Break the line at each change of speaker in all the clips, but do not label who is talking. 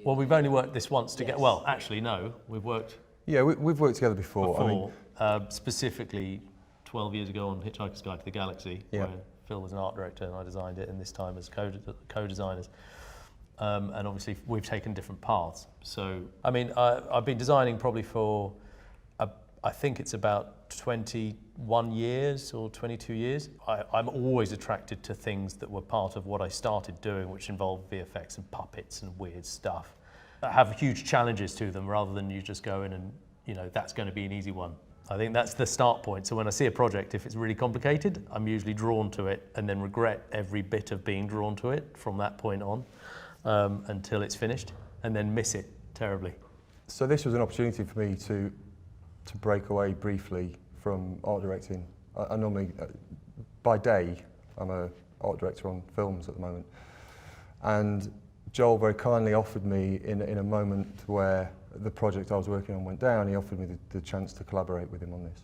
Well, we've only worked this once together. Well, actually, no, we've worked.
Yeah, we've worked together before.
Specifically 12 years ago on Hitchhiker's Guide to the Galaxy, where Phil was an art director and I designed it, and this time as co-designers. And obviously we've taken different paths. So, I mean, I've been designing probably for, I think it's about 21 years or 22 years. I'm always attracted to things that were part of what I started doing, which involved VFX and puppets and weird stuff. That have huge challenges to them rather than you just go in and, you know, that's going to be an easy one. I think that's the start point. So when I see a project, if it's really complicated, I'm usually drawn to it and then regret every bit of being drawn to it from that point on until it's finished, and then miss it terribly.
So this was an opportunity for me to break away briefly from art directing. I normally, by day, I'm an art director on films at the moment. And Joel very kindly offered me, in a moment where the project I was working on went down, he offered me the chance to collaborate with him on this,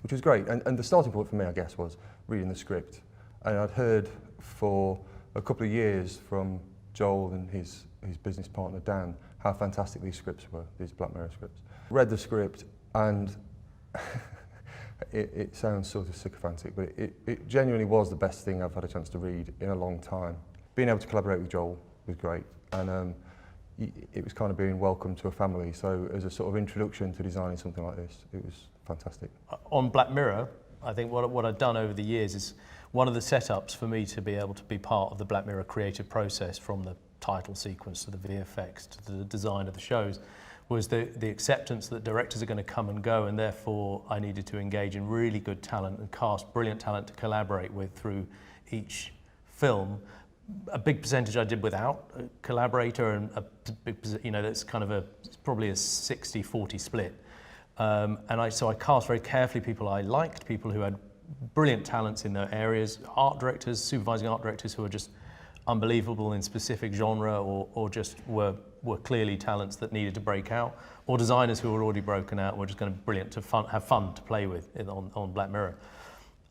which was great. And the starting point for me, I guess, was reading the script. And I'd heard for a couple of years from Joel and his business partner, Dan, how fantastic these scripts were, these Black Mirror scripts. Read the script, and it sounds sort of sycophantic, but it genuinely was the best thing I've had a chance to read in a long time. Being able to collaborate with Joel was great, and it was kind of being welcomed to a family. So as a sort of introduction to designing something like this, it was fantastic. On
Black Mirror, I think what I've done over the years is one of the setups for me to be able to be part of the Black Mirror creative process, from the title sequence to the VFX to the design of the shows, was the acceptance that directors are going to come and go, and therefore I needed to engage in really good talent and cast brilliant talent to collaborate with through each film. A big percentage I did without a collaborator, and a big, you know, that's kind of it's probably a 60-40 split. So I cast very carefully people I liked, people who had brilliant talents in their areas, art directors, supervising art directors who were just unbelievable in specific genre, or just were clearly talents that needed to break out, or designers who were already broken out and were just going to be brilliant to have fun to play with on Black Mirror.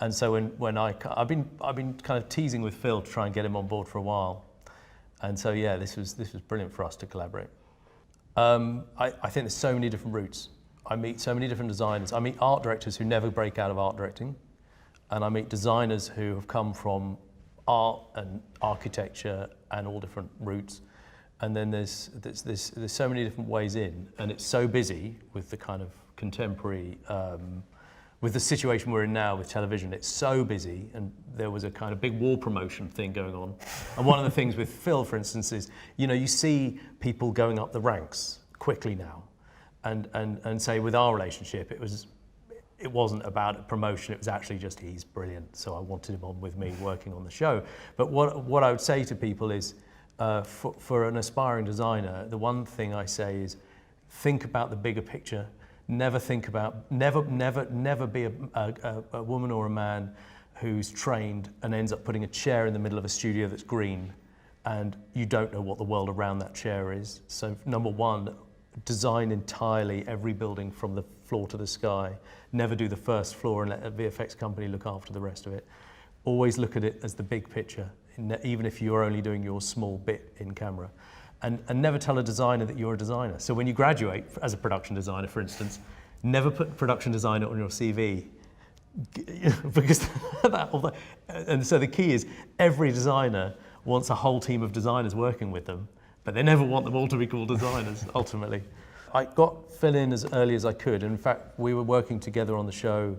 And so when I've been kind of teasing with Phil to try and get him on board for a while, and so yeah, this was brilliant for us to collaborate. I think there's so many different routes. I meet so many different designers. I meet art directors who never break out of art directing, and I meet designers who have come from art and architecture and all different routes. And then there's so many different ways in, and it's so busy with the kind of contemporary, with the situation we're in now with television. It's so busy, and there was a kind of big war promotion thing going on. And one of the things with Phil, for instance, is, you know, you see people going up the ranks quickly now, and say with our relationship, it wasn't about a promotion, it was actually just he's brilliant, so I wanted him on with me working on the show. But what I would say to people is, for an aspiring designer, the one thing I say is, think about the bigger picture. Never be a woman or a man who's trained and ends up putting a chair in the middle of a studio that's green, and you don't know what the world around that chair is. So number one, design entirely every building from the floor to the sky. Never do the first floor and let a VFX company look after the rest of it. Always look at it as the big picture, even if you're only doing your small bit in camera. And never tell a designer that you're a designer. So when you graduate as a production designer, for instance, never put production designer on your CV, because and so the key is, every designer wants a whole team of designers working with them, but they never want them all to be called designers, ultimately. I got Phil in as early as I could. In fact, we were working together on the show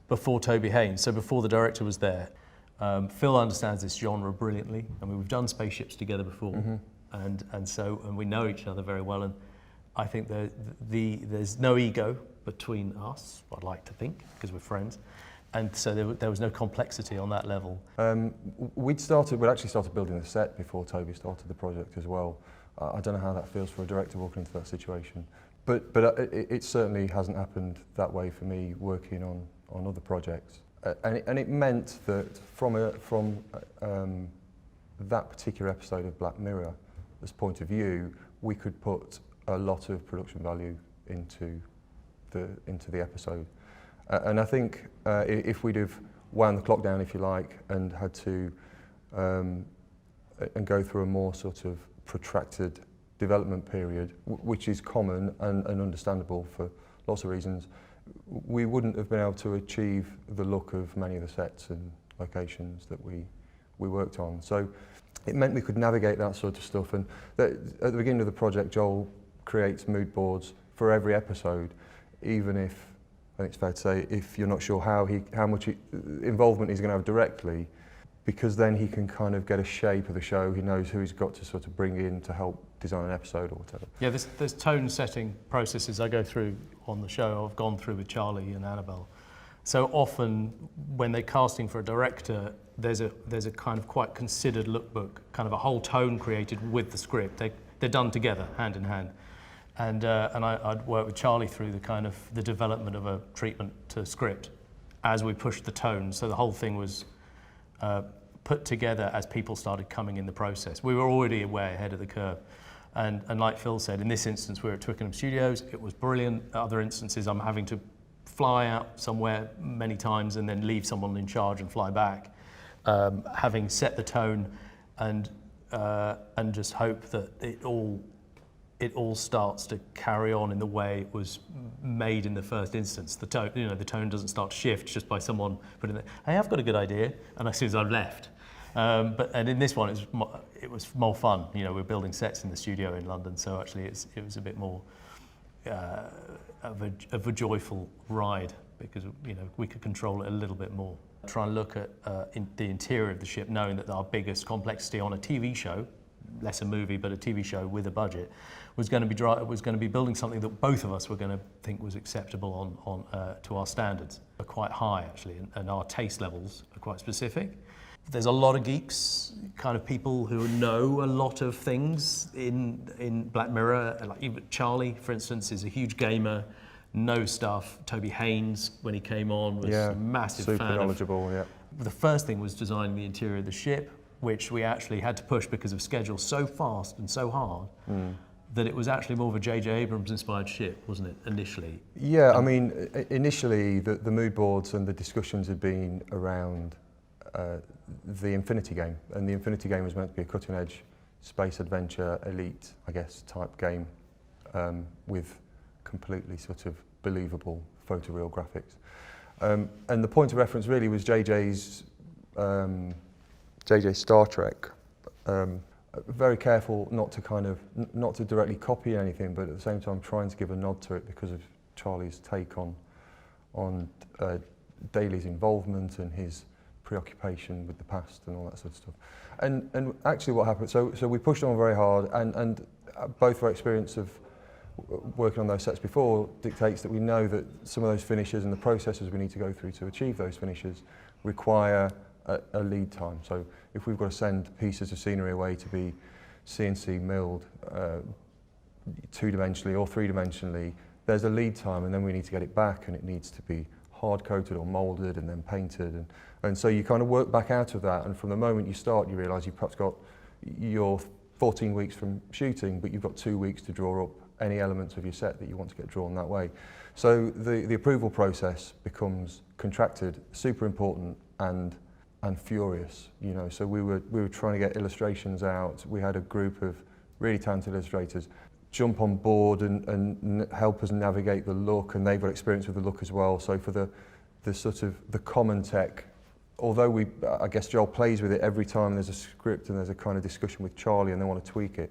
before Toby Haynes, so before the director was there. Phil understands this genre brilliantly. I mean, we've done Spaceships together before. Mm-hmm. And we know each other very well, and I think there's no ego between us, I'd like to think, because we're friends, and so there was no complexity on that level. We'd actually started building the set before Toby started the project as well. I don't know how that feels for a director walking into that situation, but it certainly hasn't happened that way for me working on other projects, and it meant that from that particular episode of Black Mirror, this point of view, we could put a lot of production value into the episode. And I think if we'd have wound the clock down, if you like, and had to and go through a more sort of protracted
development period, which is common and understandable for lots of reasons, we wouldn't have been able to achieve the look of many of the sets and locations that we worked on. So it meant we could navigate that sort of stuff. And at the beginning of the project, Joel creates mood boards for every episode, even if, I think it's fair to say, if you're not sure how much involvement he's going to have directly, because then he can kind of get a shape of the show. He knows who he's got to sort of bring in to help design an episode or whatever.
Yeah, there's tone setting processes I go through on the show. I've gone through with Charlie and Annabelle. So often when they're casting for a director, there's a kind of quite considered lookbook, kind of a whole tone created with the script. They're done together, hand in hand. And I'd work with Charlie through the development of a treatment to script as we pushed the tone. So the whole thing was put together as people started coming in the process. We were already way ahead of the curve. And like Phil said, in this instance, we're at Twickenham Studios. It was brilliant. Other instances, I'm having to fly out somewhere many times and then leave someone in charge and fly back, having set the tone and just hope that it all starts to carry on in the way it was made in the first instance. The tone doesn't start to shift just by someone putting it. Hey, I've got a good idea, and as soon as I've left. And in this one, it was more fun. We're building sets in the studio in London, so actually it was a bit more of a joyful ride because we could control it a little bit more. Try and look at the interior of the ship, knowing that our biggest complexity on a TV show, less a movie, but a TV show with a budget, was going to be building something that both of us were going to think was acceptable on to our standards. Are quite high actually, and our taste levels are quite specific. There's a lot of geeks, kind of people who know a lot of things in Black Mirror. Like even Charlie, for instance, is a huge gamer, knows stuff. Toby Haynes, when he came on, was a massive fan.
Super knowledgeable, yeah.
The first thing was designing the interior of the ship, which we actually had to push because of schedule so fast and so hard that it was actually more of a J.J. Abrams inspired ship, wasn't it, initially?
Yeah, I mean, initially the mood boards and the discussions had been around the Infinity game, and the Infinity game was meant to be a cutting-edge space adventure, elite, I guess, type game with completely sort of believable photoreal graphics. And the point of reference really was JJ's Star Trek. Very careful not to directly copy anything, but at the same time trying to give a nod to it because of Charlie's take on Daly's involvement and his preoccupation with the past and all that sort of stuff. And actually what happened, so we pushed on very hard, and both our experience of working on those sets before dictates that we know that some of those finishes and the processes we need to go through to achieve those finishes require a lead time. So if we've got to send pieces of scenery away to be CNC milled two-dimensionally or three-dimensionally, there's a lead time, and then we need to get it back, and it needs to be hard-coated or moulded and then painted. And so you kind of work back out of that, and from the moment you start, you realise you've perhaps got your 14 weeks from shooting, but you've got 2 weeks to draw up any elements of your set that you want to get drawn that way. So the approval process becomes contracted, super important, and furious. So we were trying to get illustrations out. We had a group of really talented illustrators jump on board and help us navigate the look, and they've got experience with the look as well. So for the sort of the common tech, although I guess Joel plays with it every time there's a script and there's a kind of discussion with Charlie and they want to tweak it,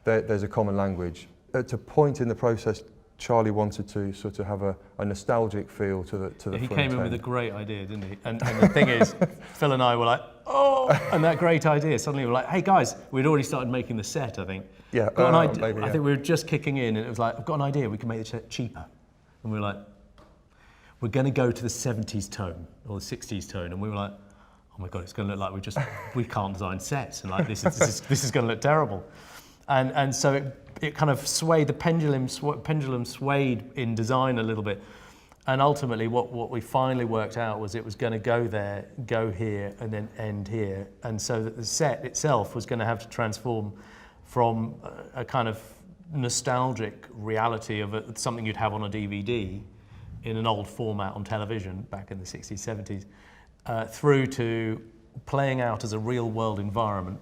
there's a common language. At a point in the process, Charlie wanted to sort of have a nostalgic feel to the
He
front
came in
end.
with a great idea, didn't he? And the thing is, Phil and I were like, oh, and that great idea. Suddenly we're like, hey guys, we'd already started making the set, I think.
Yeah,
got an idea.
maybe, yeah.
I think we were just kicking in, and it was like, I've got an idea, we can make the set cheaper. And we were like, we're going to go to the 70s tone or the 60s tone, and we were like, oh my god, it's going to look like we can't design sets, and like this is going to look terrible. And so it kind of swayed, the pendulum swayed in design a little bit. And ultimately what we finally worked out was it was going to go there, go here, and then end here. And so that the set itself was going to have to transform from a kind of nostalgic reality of something you'd have on a DVD in an old format on television back in the 60s, 70s, through to playing out as a real world environment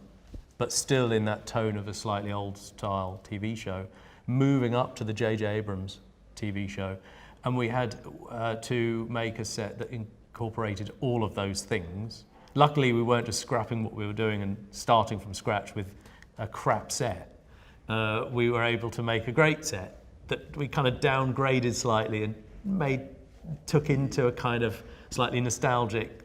but still in that tone of a slightly old-style TV show, moving up to the J.J. Abrams TV show. And we had to make a set that incorporated all of those things. Luckily, we weren't just scrapping what we were doing and starting from scratch with a crap set. We were able to make a great set that we kind of downgraded slightly and took into a kind of slightly nostalgic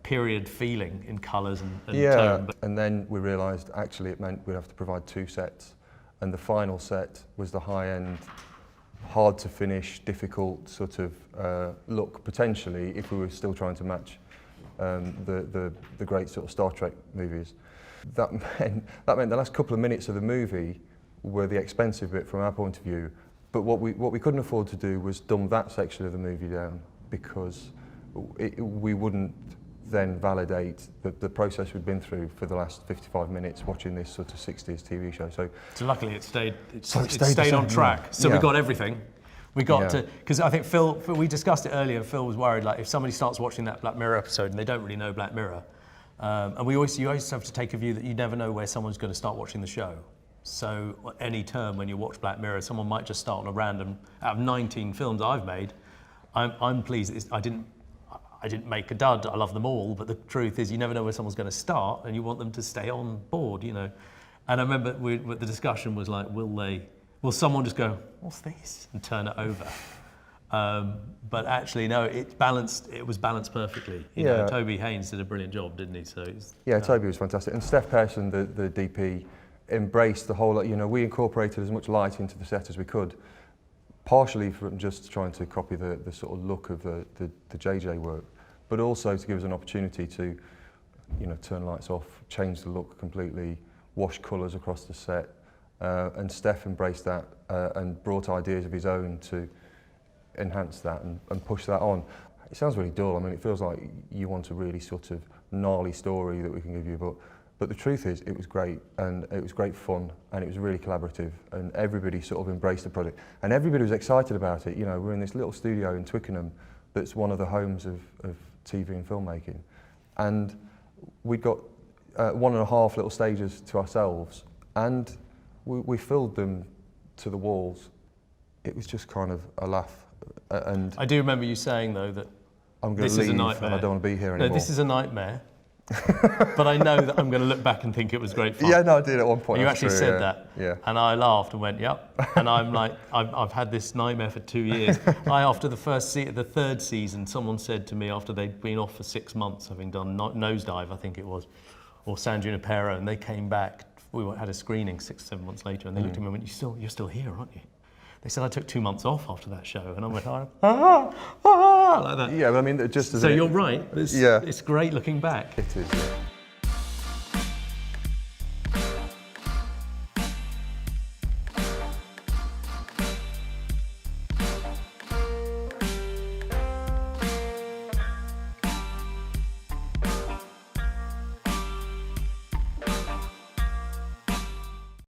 period feeling in colours and tone.
And then we realised actually it meant we'd have to provide 2 sets, and the final set was the high-end, hard to finish, difficult sort of look potentially if we were still trying to match the great sort of Star Trek movies. That meant the last couple of minutes of the movie were the expensive bit from our point of view, but what we couldn't afford to do was dumb that section of the movie down, because we wouldn't then validate the process we'd been through for the last 55 minutes watching this sort of 60s TV show. So
luckily it stayed on track. So we got everything. We got to, because I think Phil, we discussed it earlier, Phil was worried, like if somebody starts watching that Black Mirror episode and they don't really know Black Mirror, and you always have to take a view that you never know where someone's going to start watching the show. So at any term when you watch Black Mirror, someone might just start on a random, out of 19 films I've made, I'm pleased I didn't make a dud, I love them all, but the truth is you never know where someone's going to start and you want them to stay on board, you know. And I remember the discussion was like, will someone just go, what's this? And turn it over. But actually, no, it was balanced perfectly. You know, Toby Haynes did a brilliant job, didn't he? So
Toby was fantastic. And Steph Pearson, the DP, embraced the whole, you know, we incorporated as much light into the set as we could, partially from just trying to copy the sort of look of the JJ work, but also to give us an opportunity to, you know, turn lights off, change the look completely, wash colours across the set. And Steph embraced that and brought ideas of his own to enhance that and push that on. It sounds really dull. I mean, it feels like you want a really sort of gnarly story that we can give you, but the truth is it was great, and it was great fun, and it was really collaborative, and everybody sort of embraced the project, and everybody was excited about it. You know, we're in this little studio in Twickenham that's one of the homes of TV and filmmaking, and we'd got 1.5 little stages to ourselves, and we filled them to the walls. It was just kind of a laugh. And
I do remember you saying, though, that
I'm going to leave and I don't want to be here anymore.
No, this is a nightmare. But I know that I'm going to look back and think it was great fun.
Yeah, no, I did at one point.
And you actually said that.
Yeah.
And I laughed and went, yep. And I'm like, I've had this nightmare for 2 years. After the third season, someone said to me after they'd been off for 6 months, having done Nosedive, I think it was, or San Junipero, and they came back. We had a screening 6-7 months later, and they looked at me and went, you're still here, aren't you? They said I took 2 months off after that show, and I went, like that.
Yeah, but I mean, just as
so you're right. It's great looking back.
It is. Yeah.